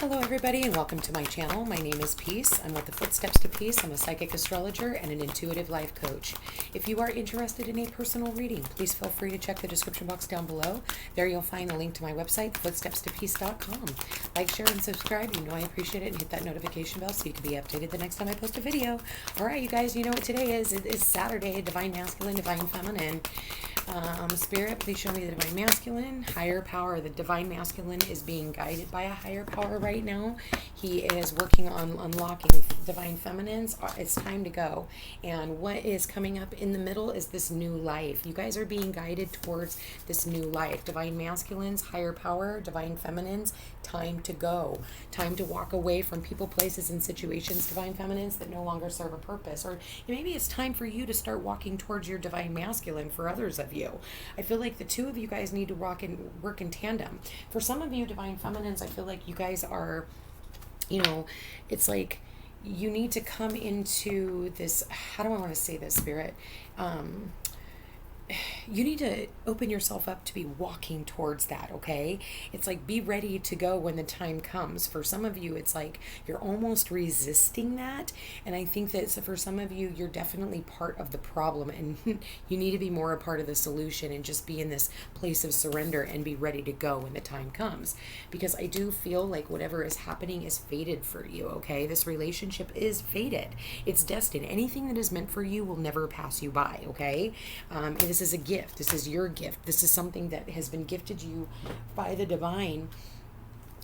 Hello everybody and welcome to my channel. My name is Peace. I'm with the Footsteps to Peace. I'm a psychic astrologer and an intuitive life coach. If you are interested in a personal reading, please feel free to check the description box down below. There you'll find a link to my website, footstepstopeace.com. Like, share, and subscribe. You know I appreciate it, and hit that notification bell so you can be updated the next time I post a video. Alright, you guys, you know what today is. It is Saturday, Divine Masculine, Divine Feminine. Spirit, please show me the Divine Masculine. Higher power. The Divine Masculine is being guided by a higher power right now. He is working on unlocking Divine Feminines. It's time to go. And what is coming up in the middle is this new life. You guys are being guided towards this new life. Divine Masculines, higher power. Divine Feminines, time to go. Time to walk away from people, places, and situations, Divine Feminines, that no longer serve a purpose. Or maybe it's time for you to start walking towards your Divine Masculine for others of you. I feel like the two of you guys need to work in tandem. For some of you Divine Feminines, I feel like you guys are, it's like you need to come into this, how do I want to say this, Spirit? You need to open yourself up to be walking towards that, okay? It's like be ready to go when the time comes. For some of you, it's like you're almost resisting that. And I think that for some of you, you're definitely part of the problem. And you need to be more a part of the solution and just be in this place of surrender and be ready to go when the time comes. Because I do feel like whatever is happening is fated for you, okay? This relationship is fated. It's destined. Anything that is meant for you will never pass you by, okay? This is a gift. This is your gift. This is something that has been gifted you by the divine,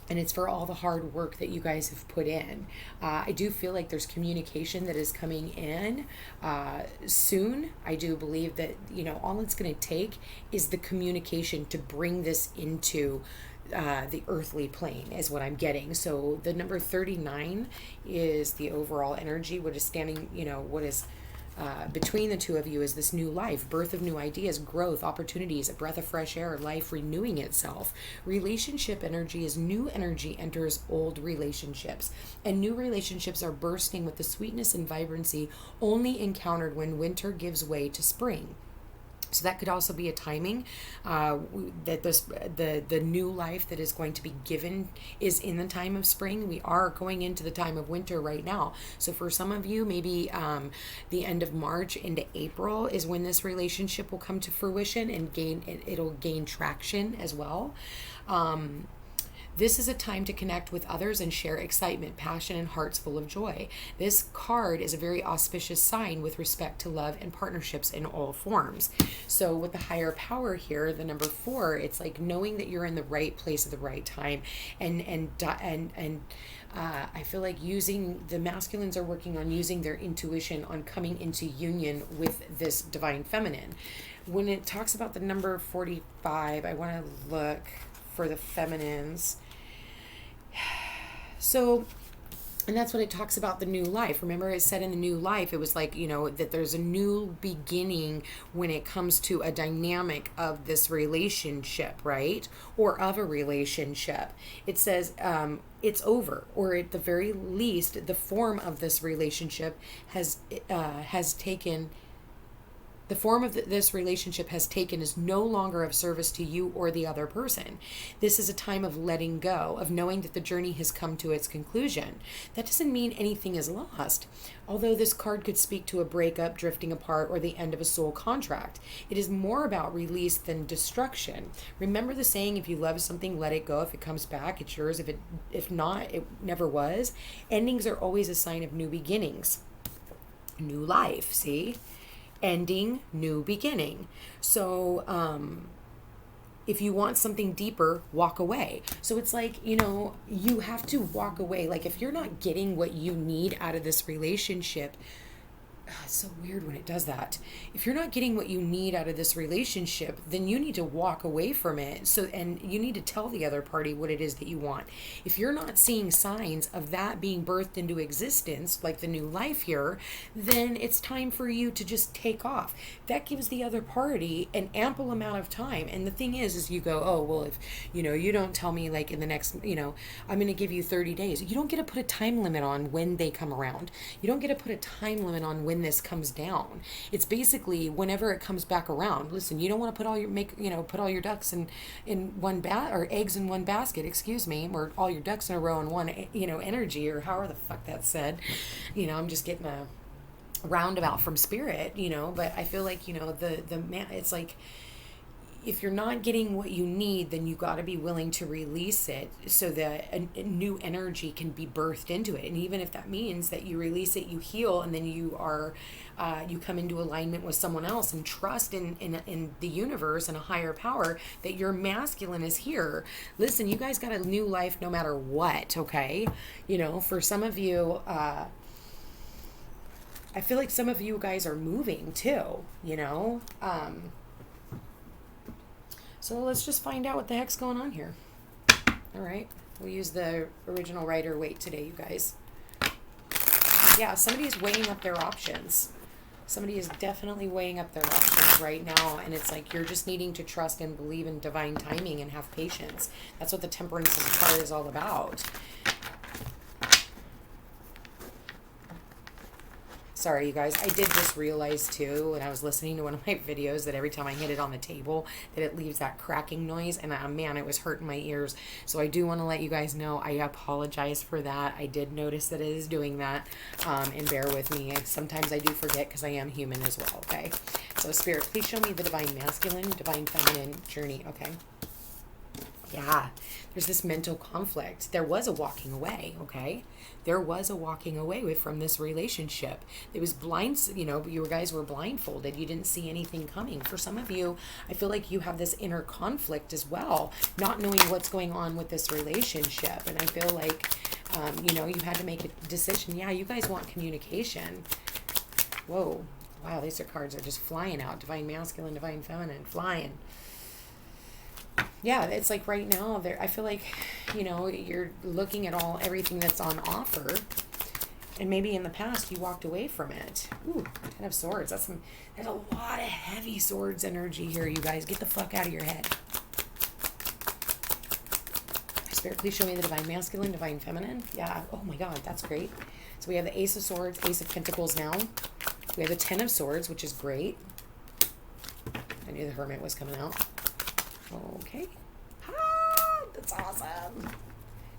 and it's for all the hard work that you guys have put in. I do feel like there's communication that is coming in soon. I do believe that, all it's going to take is the communication to bring this into the earthly plane is what I'm getting. So the number 39 is the overall energy. What is standing, what is between the two of you is this new life, birth of new ideas, growth, opportunities, a breath of fresh air, life renewing itself. Relationship energy is new energy enters old relationships, and new relationships are bursting with the sweetness and vibrancy only encountered when winter gives way to spring. So that could also be a timing that the new life that is going to be given is in the time of spring. We are going into the time of winter right now. So for some of you, maybe the end of March into April is when this relationship will come to fruition and it'll gain traction as well. This is a time to connect with others and share excitement, passion, and hearts full of joy. This card is a very auspicious sign with respect to love and partnerships in all forms. So with the higher power here, the number 4, it's like knowing that you're in the right place at the right time. And I feel like the masculines are working on using their intuition on coming into union with this divine feminine. When it talks about the number 45, I want to look for the feminines. So, and that's what it talks about, the new life. Remember, it said in the new life, it was like, that there's a new beginning when it comes to a dynamic of this relationship, right? Or of a relationship. It says it's over, or at the very least, the form of this relationship has taken. The form of this relationship has taken is no longer of service to you or the other person. This is a time of letting go, of knowing that the journey has come to its conclusion. That doesn't mean anything is lost, although this card could speak to a breakup, drifting apart, or the end of a soul contract. It is more about release than destruction. Remember the saying, if you love something, let it go. If it comes back, it's yours. If not, it never was. Endings are always a sign of new beginnings. New life, see? Ending, new beginning. So if you want something deeper, walk away. So it's like, you have to walk away. Like if you're not getting what you need out of this relationship, it's so weird when it does that. If you're not getting what you need out of this relationship, then you need to walk away from it. And you need to tell the other party what it is that you want. If you're not seeing signs of that being birthed into existence, like the new life here, then it's time for you to just take off. That gives the other party an ample amount of time. And the thing is you go, oh, well, if, you don't tell me like in the next, I'm going to give you 30 days. You don't get to put a time limit on when they come around. You don't get to put a time limit on when when this comes down. It's basically whenever it comes back around. Listen, you don't want to put all your ducks in one or eggs in one basket, excuse me, or all your ducks in a row in one, energy, or however the fuck that's said. I'm just getting a roundabout from spirit, but I feel like, it's like, if you're not getting what you need, then you got to be willing to release it so that a new energy can be birthed into it. And even if that means that you release it, you heal, and then you come into alignment with someone else and trust in the universe and a higher power that your masculine is here. Listen, you guys got a new life no matter what, okay? For some of you, I feel like some of you guys are moving too, So let's just find out what the heck's going on here. All right. We'll use the original Rider Waite today, you guys. Yeah, somebody is weighing up their options. Somebody is definitely weighing up their options right now. And it's like you're just needing to trust and believe in divine timing and have patience. That's what the Temperance card is all about. Sorry, you guys. I did just realize, too, when I was listening to one of my videos, that every time I hit it on the table, that it leaves that cracking noise. And, man, it was hurting my ears. So I do want to let you guys know I apologize for that. I did notice that it is doing that. And bear with me. Sometimes I do forget because I am human as well, okay? So, Spirit, please show me the divine masculine, divine feminine journey, okay? Yeah, there's this mental conflict. There was a walking away, okay? There was a walking away from this relationship. It was you guys were blindfolded. You didn't see anything coming. For some of you, I feel like you have this inner conflict as well, not knowing what's going on with this relationship. And I feel like, you had to make a decision. Yeah, you guys want communication. Whoa. Wow, these cards are just flying out. Divine masculine, divine feminine, flying. Yeah, it's like right now, I feel like, you're looking at everything that's on offer, and maybe in the past you walked away from it. Ooh, Ten of Swords. There's a lot of heavy swords energy here, you guys. Get the fuck out of your head. Spirit, please show me the divine masculine, divine feminine. Yeah, oh my God, that's great. So we have the Ace of Swords, Ace of Pentacles now. We have the Ten of Swords, which is great. I knew the Hermit was coming out. Okay. Ah, that's awesome.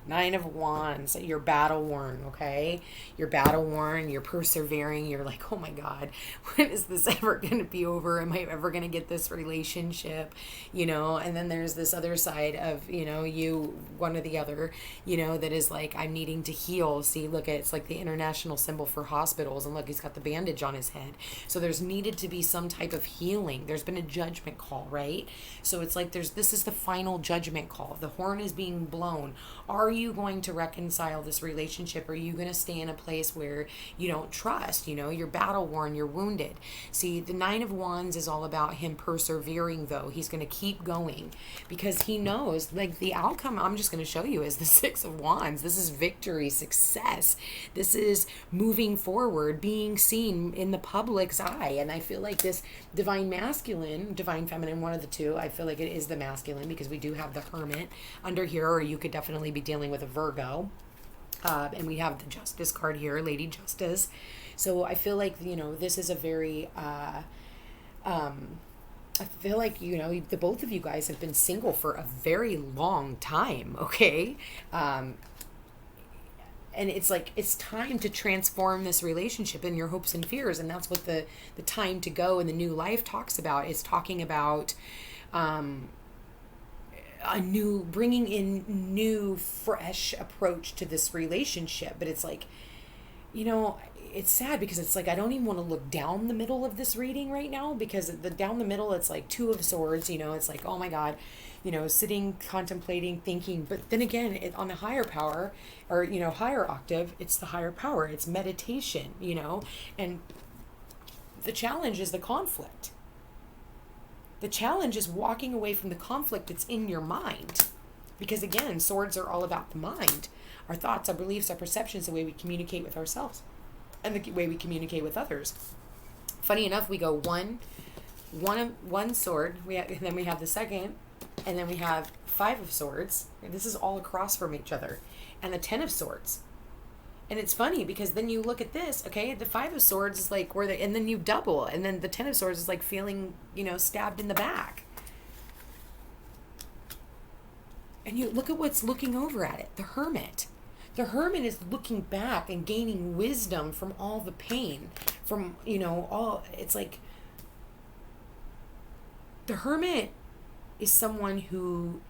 Nine of Wands. You're battle worn, okay? You're battle worn. You're persevering. You're like, oh my God, when is this ever going to be over? Am I ever going to get this relationship? And then there's this other side of, you, one or the other, that is like, I'm needing to heal. See, look, it's like the international symbol for hospitals. And look, he's got the bandage on his head. So there's needed to be some type of healing. There's been a judgment call, right? So it's like this is the final judgment call. The horn is being blown. Are you going to reconcile this relationship? Are you going to stay in a place where you don't trust? You're battle worn, you're wounded. See, the Nine of Wands is all about him persevering, though. He's going to keep going because he knows, like, the outcome I'm just going to show you is the Six of Wands. This is victory, success. This is moving forward, being seen in the public's eye. And I feel like this divine masculine, divine feminine, one of the two, I feel like it is the masculine because we do have the Hermit under here, or you could definitely be dealing with a Virgo. And we have the Justice card here, Lady Justice. So I feel like, this is a very, I feel like, the both of you guys have been single for a very long time, okay? And it's like, it's time to transform this relationship and your hopes and fears. And that's what the time to go and the new life talks about. It's talking about, bringing in new, fresh approach to this relationship. But it's like, it's sad because it's like, I don't even want to look down the middle of this reading right now, because down the middle, it's like Two of Swords, it's like, oh my God, sitting, contemplating, thinking. But then again, on the higher power or, higher octave, it's the higher power, it's meditation, and the challenge is the conflict. The challenge is walking away from the conflict that's in your mind. Because again, swords are all about the mind. Our thoughts, our beliefs, our perceptions, the way we communicate with ourselves and the way we communicate with others. Funny enough, we go one sword, and then we have the second, and then we have Five of Swords. This is all across from each other. And the Ten of Swords. And it's funny because then you look at this, okay, the Five of Swords is like where and then you double, and then the Ten of Swords is like feeling, stabbed in the back. And you look at what's looking over at it, the Hermit. The Hermit is looking back and gaining wisdom from all the pain, from, it's like the Hermit is someone who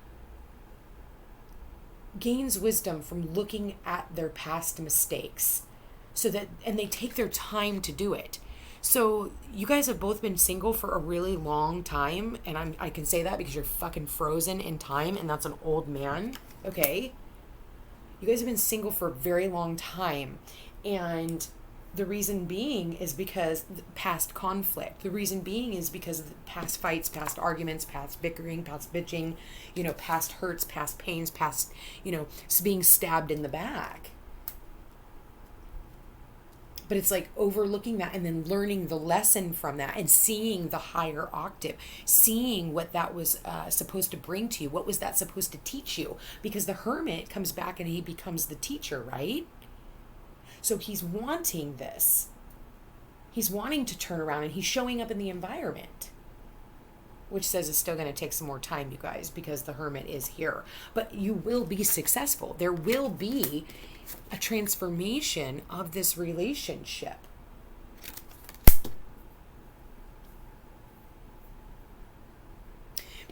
gains wisdom from looking at their past mistakes, and they take their time to do it. So you guys have both been single for a really long time, and I can say that because you're fucking frozen in time, and that's an old man, okay? You guys have been single for a very long time, and the reason being is because past conflict. The reason being is because of past fights, past arguments, past bickering, past bitching, past hurts, past pains, past, being stabbed in the back. But it's like overlooking that and then learning the lesson from that and seeing the higher octave, seeing what that was supposed to bring to you. What was that supposed to teach you? Because the Hermit comes back and he becomes the teacher, right? So he's wanting this. He's wanting to turn around, and he's showing up in the environment, which says it's still going to take some more time, you guys, because the Hermit is here. But you will be successful. There will be a transformation of this relationship.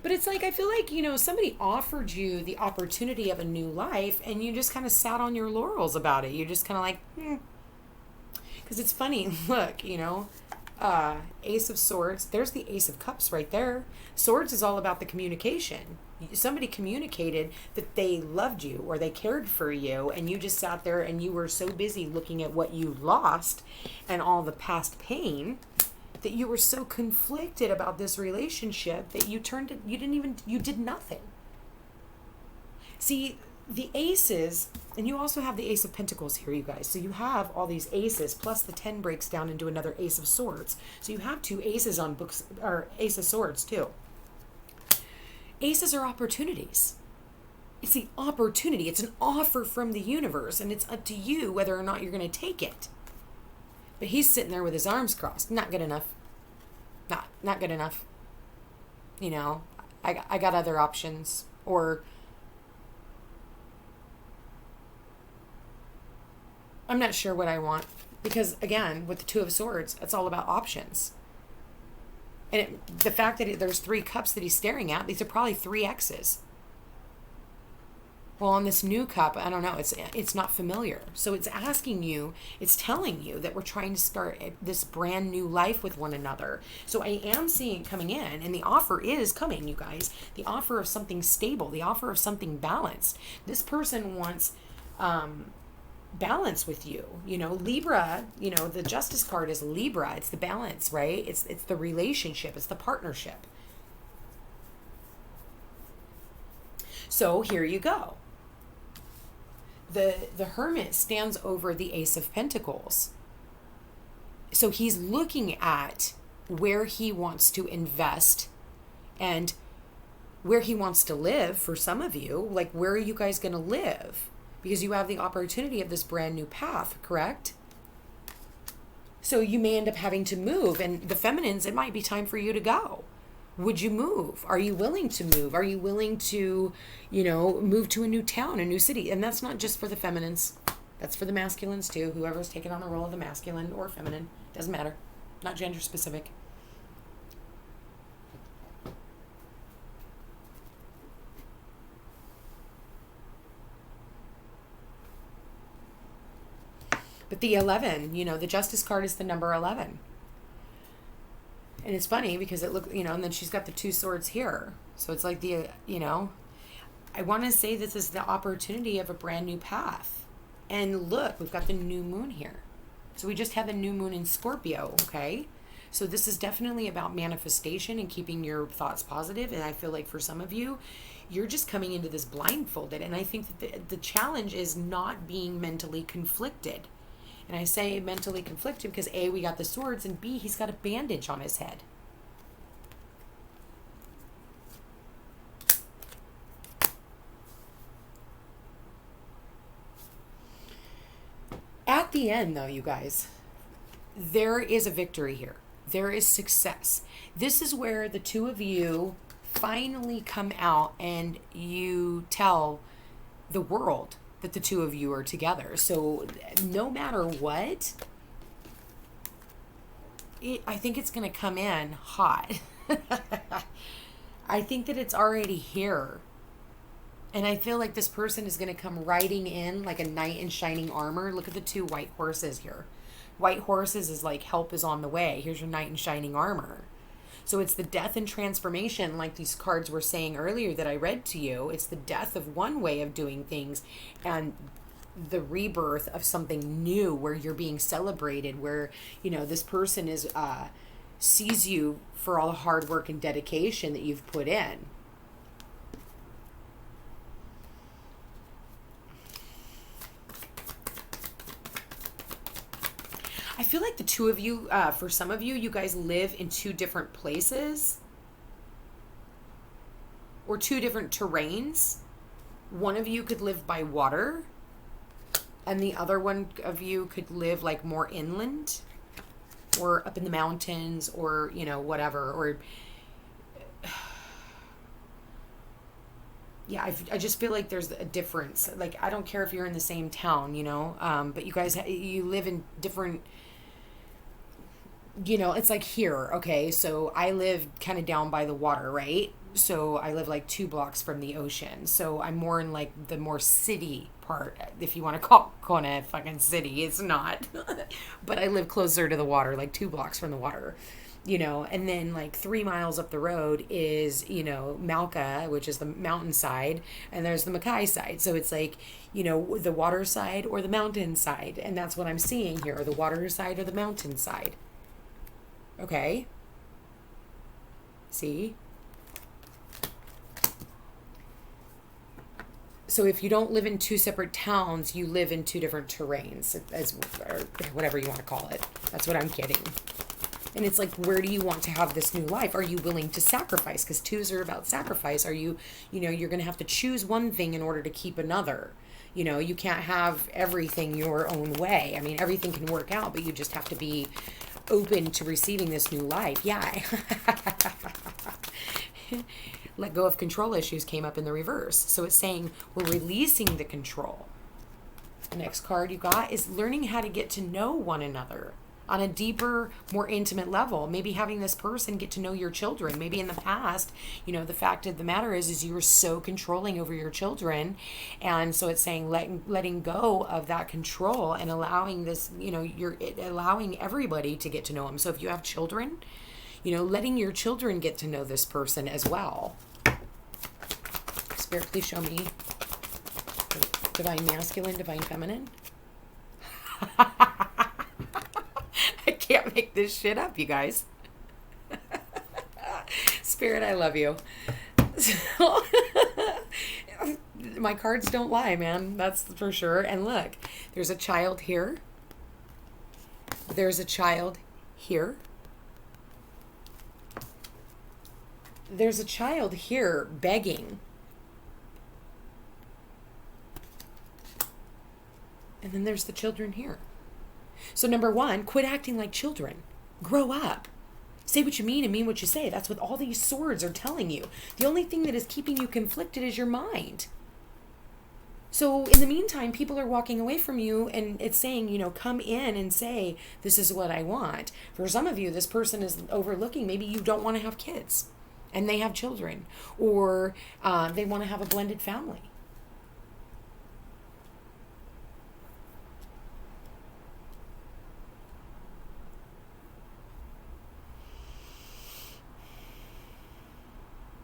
But it's like, I feel like, somebody offered you the opportunity of a new life, and you just kind of sat on your laurels about it. You're just kind of like, Because it's funny, look, Ace of Swords, there's the Ace of Cups right there. Swords is all about the communication. Somebody communicated that they loved you or they cared for you, and you just sat there and you were so busy looking at what you lost and all the past pain that you were so conflicted about this relationship that you did nothing. See, the aces, and you also have the Ace of Pentacles here, you guys. So you have all these aces, plus the 10 breaks down into another Ace of Swords. So you have two aces on books, or Ace of Swords too. Aces are opportunities. It's the opportunity. It's an offer from the universe, and it's up to you whether or not you're going to take it. But he's sitting there with his arms crossed. Not good enough. Not good enough. I got other options. Or I'm not sure what I want. Because, again, with the Two of Swords, it's all about options. And the fact that there's 3 cups that he's staring at, these are probably 3 X's. Well, on this new cup, I don't know, it's not familiar. So it's asking you, it's telling you that we're trying to start this brand new life with one another. So I am seeing it coming in, and the offer is coming, you guys. The offer of something stable, the offer of something balanced. This person wants balance with you. Libra, the Justice card is Libra. It's the balance, right? It's the relationship. It's the partnership. So here you go. The Hermit stands over the Ace of Pentacles. So he's looking at where he wants to invest and where he wants to live for some of you. Like, where are you guys going to live? Because you have the opportunity of this brand new path, correct? So you may end up having to move. And the feminines, it might be time for you to go. Would you move? Are you willing to move? Are you willing to, move to a new town, a new city? And that's not just for the feminines. That's for the masculines too. Whoever's taking on the role of the masculine or feminine. Doesn't matter. Not gender specific. But the 11, the Justice card is the number 11. And it's funny because it look, and then she's got the 2 swords here. So it's like I want to say this is the opportunity of a brand new path. And look, we've got the new moon here. So we just had the new moon in Scorpio, okay? So this is definitely about manifestation and keeping your thoughts positive. And I feel like for some of you, you're just coming into this blindfolded. And I think that the challenge is not being mentally conflicted. And I say mentally conflicted because A, we got the swords, and B, he's got a bandage on his head. At the end, though, you guys, there is a victory here. There is success. This is where the two of you finally come out and you tell the world that the two of you are together. So no matter what, I think it's going to come in hot. I think that it's already here. And I feel like this person is going to come riding in like a knight in shining armor. Look at the two white horses here. White horses is like help is on the way. Here's your knight in shining armor. So it's the death and transformation, like these cards were saying earlier that I read to you. It's the death of one way of doing things and the rebirth of something new where you're being celebrated, where, you know, this person is sees you for all the hard work and dedication that you've put in. I feel like the two of you, for some of you, you guys live in two different places or two different terrains. One of you could live by water and the other one of you could live like more inland or up in the mountains or, you know, whatever. Or yeah, I just feel like there's a difference. Like, I don't care if you're in the same town, you know, but you guys, you live in different, you know, it's like here, okay, so I live kind of down by the water, right? So I live like 2 blocks from the ocean. So I'm more in like the more city part, if you want to call it a fucking city. It's not. But I live closer to the water, like 2 blocks from the water, you know. And then like 3 miles up the road is, you know, Malka, which is the mountainside, and there's the Mackay side. So it's like, you know, the water side or the mountain side. And that's what I'm seeing here, or the water side or the mountain side. Okay. See? So if you don't live in 2 separate towns, you live in 2 different terrains, or whatever you want to call it. That's what I'm getting. And it's like, where do you want to have this new life? Are you willing to sacrifice? Because 2s are about sacrifice. Are you, you know, you're going to have to choose one thing in order to keep another. You know, you can't have everything your own way. I mean, everything can work out, but you just have to be open to receiving this new life. Yeah. Let go of control issues came up in the reverse. So it's saying we're releasing the control. The next card you got is learning how to get to know one another on a deeper, more intimate level. Maybe having this person get to know your children. Maybe in the past, you know, the fact of the matter is you were so controlling over your children. And so it's saying letting go of that control and allowing this, you know, allowing everybody to get to know them. So if you have children, you know, letting your children get to know this person as well. Spirit, please show me divine masculine, divine feminine. I can't make this shit up, you guys. Spirit, I love you. My cards don't lie, man. That's for sure. And look, there's a child here. There's a child here. There's a child here begging. And then there's the children here. So number 1, quit acting like children. Grow up. Say what you mean and mean what you say. That's what all these swords are telling you. The only thing that is keeping you conflicted is your mind. So in the meantime, people are walking away from you and it's saying, you know, come in and say, this is what I want. For some of you, this person is overlooking. Maybe you don't want to have kids and they have children, or they want to have a blended family.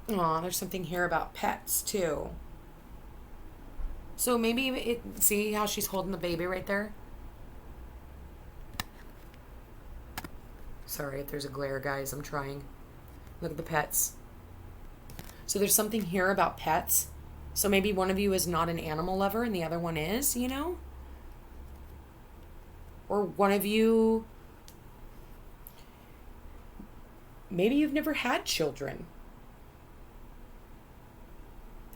Oh, there's something here about pets too. So maybe see how she's holding the baby right there? Sorry if there's a glare, guys. I'm trying. Look at the pets. So there's something here about pets. So maybe one of you is not an animal lover and the other one is, you know? Or one of you, maybe you've never had children.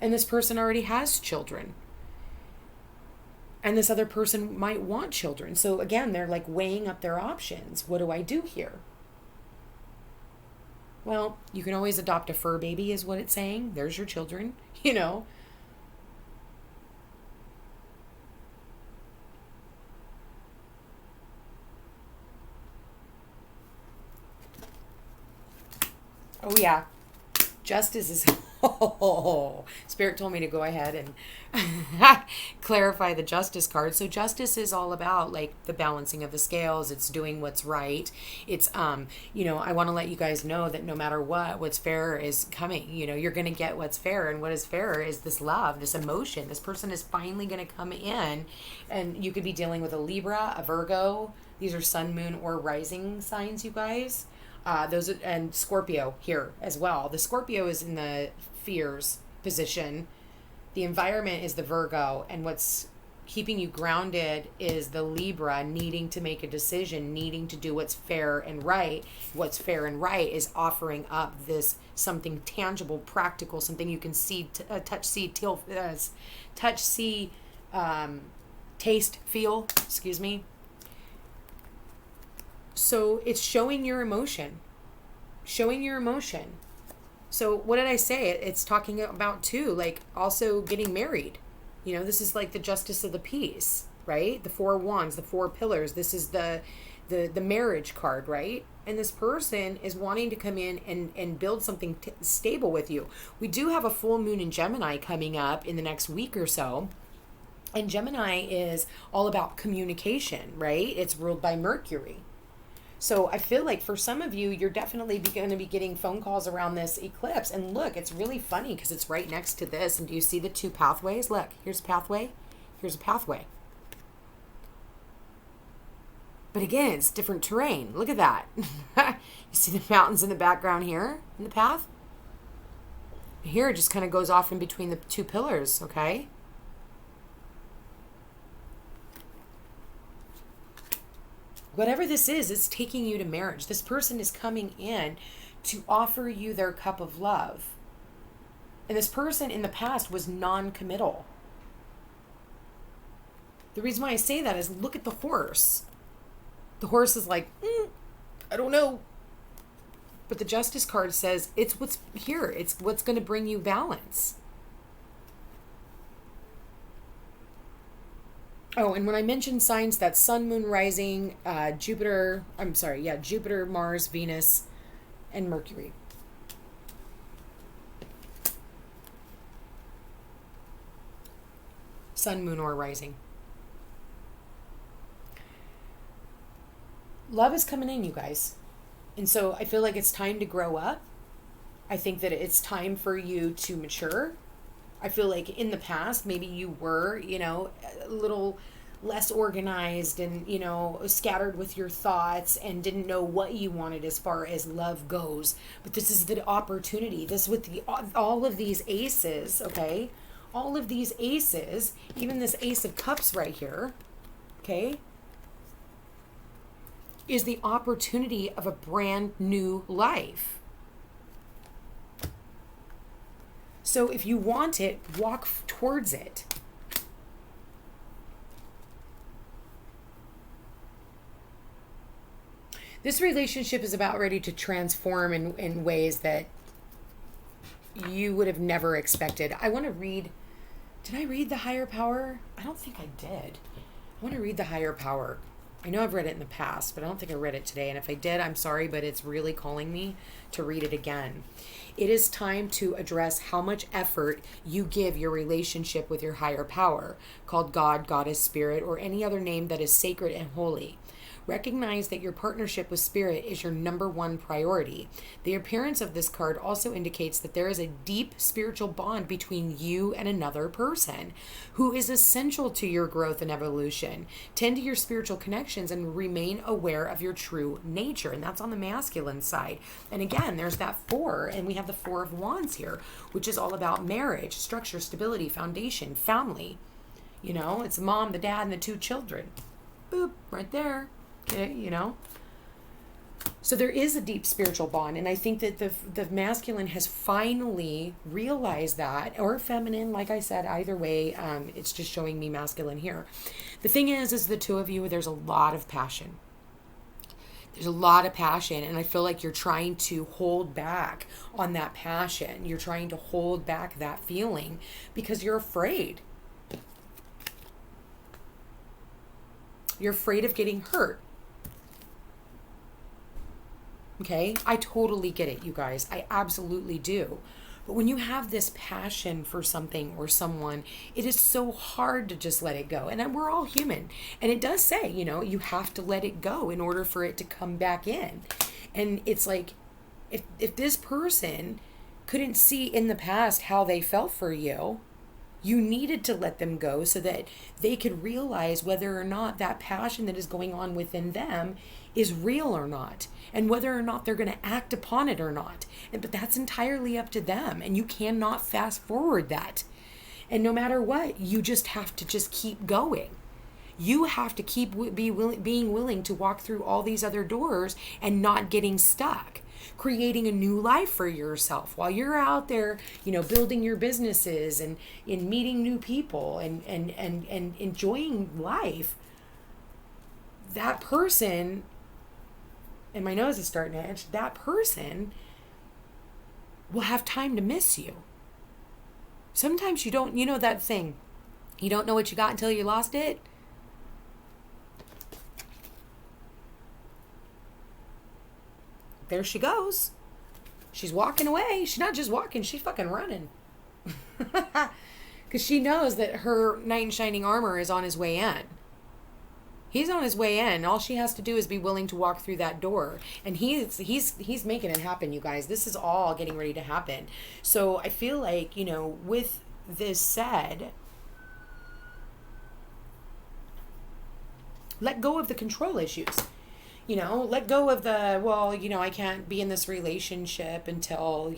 And this person already has children. And this other person might want children. So again, they're like weighing up their options. What do I do here? Well, you can always adopt a fur baby is what it's saying. There's your children, you know. Oh, yeah. Justice is, oh, Spirit told me to go ahead and clarify the justice card. So justice is all about like the balancing of the scales. It's doing what's right. It's, I want to let you guys know that no matter what's fair is coming. You're going to get what's fair. And what is fair is this love, this emotion. This person is finally going to come in, and you could be dealing with a Libra, a Virgo. These are sun, moon, or rising signs, you guys. And Scorpio here as well. The Scorpio is in the fears position. The environment is the Virgo, and what's keeping you grounded is the Libra, needing to make a decision, needing to do what's fair and right. What's fair and right is offering up this something tangible, practical, something you can see, touch, see, taste, feel. Excuse me. So it's showing your emotion. So what did I say? It's talking about too, like also getting married. This is like the justice of the peace, right? The 4 wands, the 4 pillars. This is the marriage card, right? And this person is wanting to come in and build something stable with you. We do have a full moon in Gemini coming up in the next week or so. And Gemini is all about communication, right? It's ruled by Mercury. So I feel like for some of you, you're definitely going to be getting phone calls around this eclipse. And look, it's really funny because it's right next to this. And do you see the 2 pathways? Look, here's a pathway. Here's a pathway. But again, it's different terrain. Look at that. You see the mountains in the background here in the path? Here it just kind of goes off in between the 2 pillars, okay? Whatever this is, it's taking you to marriage. This person is coming in to offer you their cup of love. And this person in the past was non-committal. The reason why I say that is look at the horse. The horse is like, I don't know. But the Justice card says it's what's here. It's what's going to bring you balance. Oh, and when I mentioned signs, that's Sun, Moon, Rising, Jupiter, Mars, Venus, and Mercury. Sun, Moon, or Rising. Love is coming in, you guys. And so I feel like it's time to grow up. I think that it's time for you to mature. I feel like in the past, maybe you were, a little less organized and, scattered with your thoughts and didn't know what you wanted as far as love goes. But this is the opportunity. This with all of these aces, okay? All of these aces, even this Ace of Cups right here, okay, is the opportunity of a brand new life. So if you want it, walk towards it. This relationship is about ready to transform in ways that you would have never expected. I want to read, did I read The Higher Power? I don't think I did. I want to read The Higher Power. I know I've read it in the past, but I don't think I read it today. And if I did, I'm sorry, but it's really calling me to read it again. It is time to address how much effort you give your relationship with your higher power, called God, Goddess, Spirit, or any other name that is sacred and holy. Recognize that your partnership with Spirit is your number one priority. The appearance of this card also indicates that there is a deep spiritual bond between you and another person who is essential to your growth and evolution. Tend to your spiritual connections and remain aware of your true nature. And that's on the masculine side. And again, there's that 4, and we have the 4 of Wands here, which is all about marriage, structure, stability, foundation, family. It's the mom, the dad, and the 2 children. Boop, right there. Okay, So there is a deep spiritual bond, and I think that the masculine has finally realized that, or feminine, like I said, either way, it's just showing me masculine here. The thing is the two of you, there's a lot of passion. There's a lot of passion, and I feel like you're trying to hold back on that passion. You're trying to hold back that feeling because you're afraid. You're afraid of getting hurt. Okay, I totally get it, you guys. I absolutely do. But when you have this passion for something or someone, it is so hard to just let it go. And we're all human. And it does say, you have to let it go in order for it to come back in. And it's like, if this person couldn't see in the past how they felt for you, you needed to let them go so that they could realize whether or not that passion that is going on within them is real or not, and whether or not they're going to act upon it or not. But that's entirely up to them, and you cannot fast forward that. And no matter what, you just have to just keep going. You have to keep being willing to walk through all these other doors and not getting stuck, creating a new life for yourself while you're out there, building your businesses and in meeting new people and enjoying life. That person, and my nose is starting to itch, that person will have time to miss you. Sometimes you don't, that thing, you don't know what you got until you lost it. There she goes. She's walking away. She's not just walking, she's fucking running. Because she knows that her knight in shining armor is on his way in. He's on his way in. All she has to do is be willing to walk through that door. And he's making it happen, you guys. This is all getting ready to happen. So I feel like, with this said, let go of the control issues. Let go of the, I can't be in this relationship until,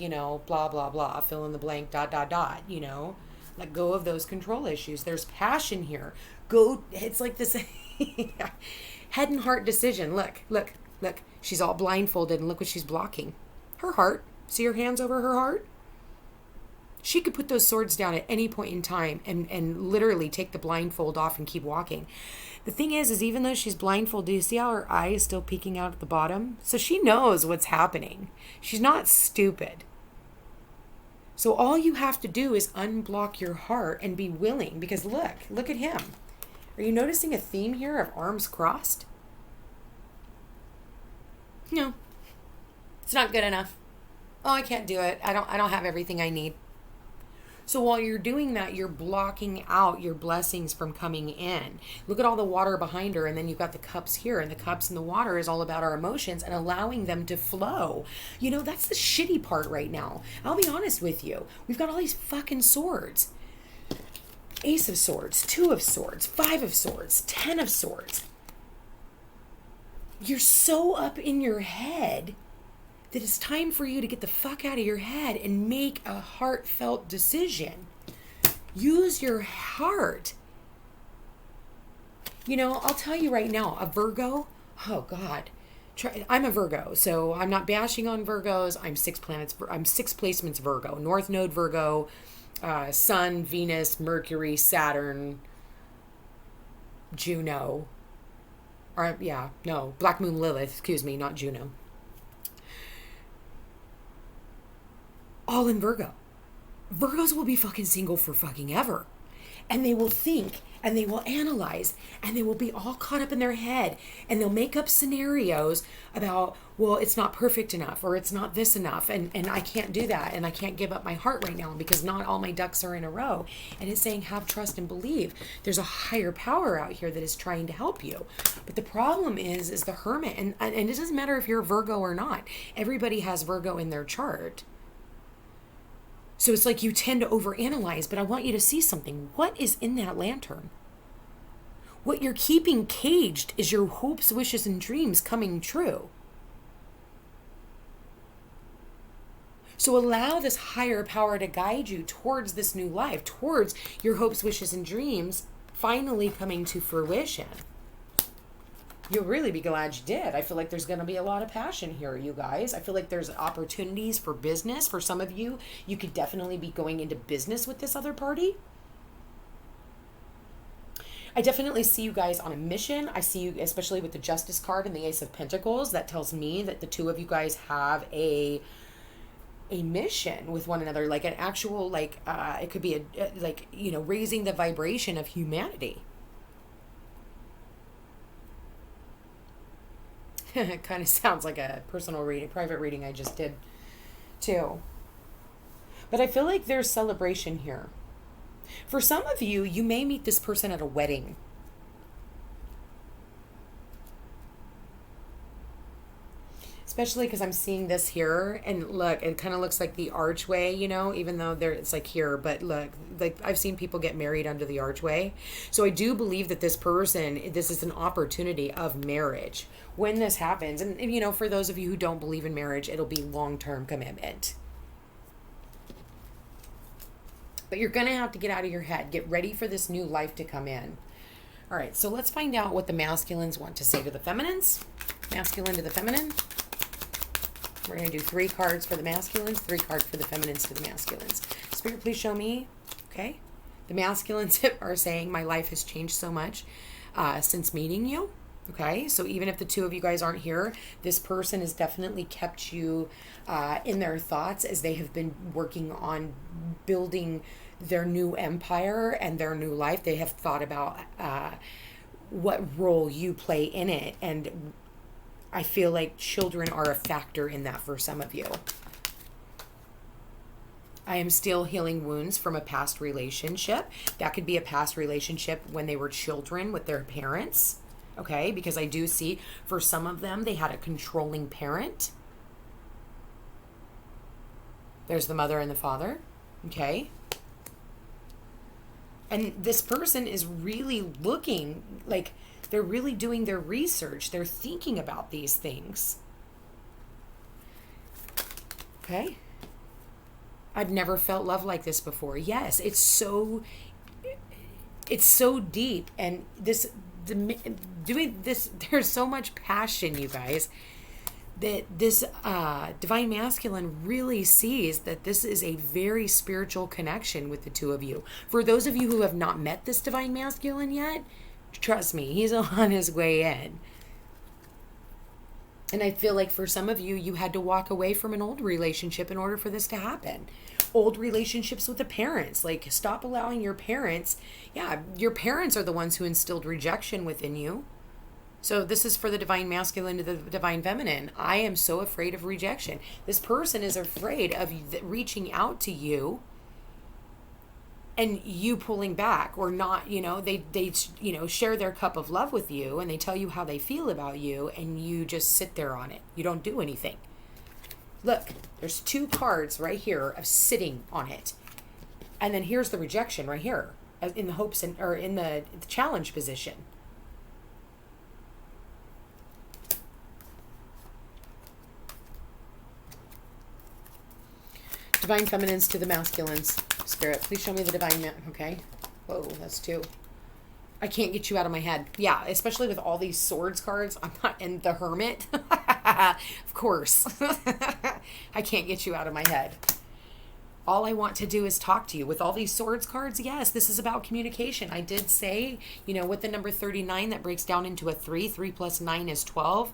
blah, blah, blah, fill in the blank, ... Let go of those control issues. There's passion here. It's like this head and heart decision. Look. She's all blindfolded, and look what she's blocking. Her heart. See her hands over her heart? She could put those swords down at any point in time and literally take the blindfold off and keep walking. The thing is even though she's blindfolded, do you see how her eye is still peeking out at the bottom? So she knows what's happening. She's not stupid. So all you have to do is unblock your heart and be willing, because look at him. Are you noticing a theme here of arms crossed? No. It's not good enough. Oh, I can't do it. I don't have everything I need. So while you're doing that, you're blocking out your blessings from coming in. Look at all the water behind her, and then you've got the cups here, and the cups and the water is all about our emotions and allowing them to flow. That's the shitty part right now. I'll be honest with you. We've got all these fucking swords. Ace of Swords, 2 of Swords, 5 of Swords, 10 of Swords. You're so up in your head that it's time for you to get the fuck out of your head and make a heartfelt decision. Use your heart. I'll tell you right now, a Virgo, oh God. I'm a Virgo, so I'm not bashing on Virgos. I'm 6 placements Virgo. North Node Virgo, Sun, Venus, Mercury, Saturn, Juno. Black Moon Lilith, excuse me, not Juno. All in Virgo. Virgos will be fucking single for fucking ever. And they will think, and they will analyze, and they will be all caught up in their head, and they'll make up scenarios about, well, it's not perfect enough, or it's not this enough, and I can't do that, and I can't give up my heart right now because not all my ducks are in a row. And it's saying, have trust and believe. There's a higher power out here that is trying to help you. But the problem is the Hermit, and it doesn't matter if you're a Virgo or not. Everybody has Virgo in their chart. So it's like you tend to overanalyze, but I want you to see something. What is in that lantern? What you're keeping caged is your hopes, wishes, and dreams coming true. So allow this higher power to guide you towards this new life, towards your hopes, wishes, and dreams finally coming to fruition. You'll really be glad you did. I feel like there's going to be a lot of passion here, you guys. I feel like there's opportunities for business. For some of you, you could definitely be going into business with this other party. I definitely see you guys on a mission. I see you, especially with the Justice card and the Ace of Pentacles. That tells me that the two of you guys have a mission with one another, like an actual, like, it could be like, you know, raising the vibration of humanity. It kind of sounds like a personal reading, private reading I just did too. But I feel like there's celebration here. For some of you, you may meet this person at a wedding. Especially because I'm seeing this here, and look, it kind of looks like the archway, you know, even though it's like here, but look, like I've seen people get married under the archway. So I do believe that this is an opportunity of marriage when this happens. And you know, for those of you who don't believe in marriage, it'll be long-term commitment. But you're going to have to get out of your head. Get ready for this new life to come in. All right, so let's find out what the masculines want to say to the feminines. Masculine to the feminine. We're going to do 3 cards for the masculines, 3 cards for the feminines to the masculines. Spirit, please show me. Okay. The masculines are saying, my life has changed so much since meeting you. Okay. So even if the two of you guys aren't here, this person has definitely kept you in their thoughts as they have been working on building their new empire and their new life. They have thought about what role you play in it, and I feel like children are a factor in that for some of you. I am still healing wounds from a past relationship. That could be a past relationship when they were children with their parents. Okay, because I do see for some of them, they had a controlling parent. There's the mother and the father. Okay. And this person is really looking like they're really doing their research. They're thinking about these things. Okay. I've never felt love like this before. Yes, it's so deep. And doing this, there's so much passion, you guys, that this divine masculine really sees that this is a very spiritual connection with the two of you. For those of you who have not met this divine masculine yet, trust me, he's on his way in. And I feel like for some of you, you had to walk away from an old relationship in order for this to happen. Old relationships with the parents. Like, stop allowing your parents. Yeah, your parents are the ones who instilled rejection within you. So this is for the divine masculine to the divine feminine. I am so afraid of rejection. This person is afraid of reaching out to you and you pulling back or not, you know, they you know, share their cup of love with you and they tell you how they feel about you and you just sit there on it. You don't do anything. Look, there's 2 cards right here of sitting on it. And then here's the rejection right here in the hopes or in the challenge position. Divine feminines to the masculines. Spirit, please show me the divine okay. Whoa, that's 2. I can't get you out of my head. Yeah, especially with all these swords cards. I'm not in the hermit. Of course. I can't get you out of my head. All I want to do is talk to you. With all these swords cards, yes, this is about communication. I did say, you know, with the number 39, that breaks down into a 3. 3 plus 9 is 12.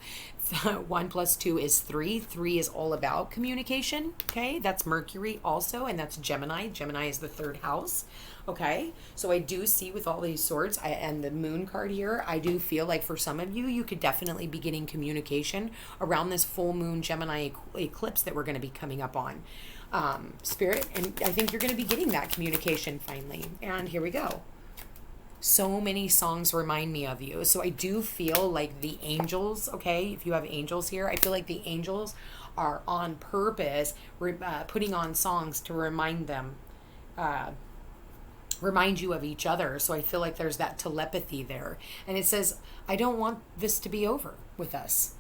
1 plus 2 is 3. 3 is all about communication. Okay, that's Mercury also, and that's Gemini. Gemini is the 3rd house. Okay, so I do see with all these swords and the moon card here, I do feel like for some of you, you could definitely be getting communication around this full moon Gemini eclipse that we're going to be coming up on. Spirit, and I think you're going to be getting that communication finally. And here we go. So many songs remind me of you. So I do feel like the angels, okay, if you have angels here, I feel like the angels are on purpose putting on songs to remind them, remind you of each other. So I feel like there's that telepathy there. And it says, I don't want this to be over with us.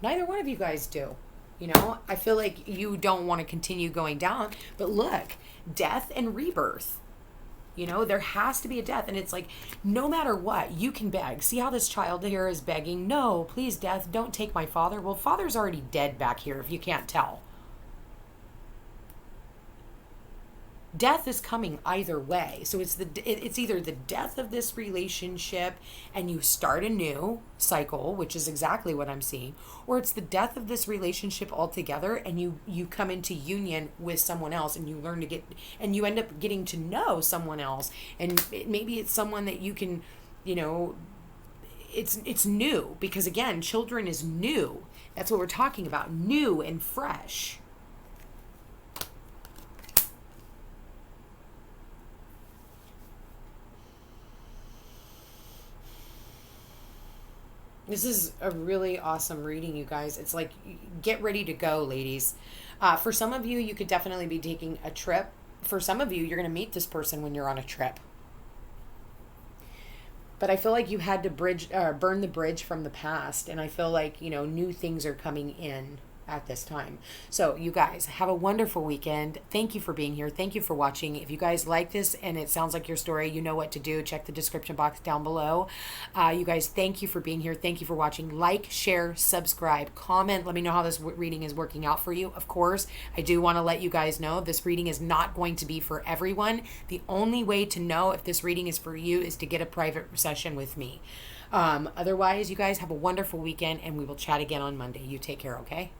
Neither one of you guys do. You know, I feel like you don't want to continue going down. But look, death and rebirth. You know, there has to be a death. And it's like, no matter what, you can beg. See how this child here is begging, no, please, death, don't take my father. Well, father's already dead back here if you can't tell. Death is coming either way. So it's either the death of this relationship and you start a new cycle, which is exactly what I'm seeing, or it's the death of this relationship altogether and you come into union with someone else and you learn to get, and you end up getting to know someone else, and maybe it's someone that you can, you know, it's new, because again, children is new. That's what we're talking about, new and fresh. This is a really awesome reading, you guys. It's like, get ready to go, ladies. For some of you, you could definitely be taking a trip. For some of you, you're going to meet this person when you're on a trip. But I feel like you had to burn the bridge from the past. And I feel like, you know, new things are coming in at this time. So you guys have a wonderful weekend. Thank you for being here. Thank you for watching. If you guys like this and it sounds like your story, you know what to do. Check the description box down below. You guys, thank you for being here. Thank you for watching. Like, share, subscribe, comment. Let me know how this reading is working out for you. Of course, I do want to let you guys know this reading is not going to be for everyone. The only way to know if this reading is for you is to get a private session with me. Otherwise, you guys have a wonderful weekend and we will chat again on Monday. You take care, okay?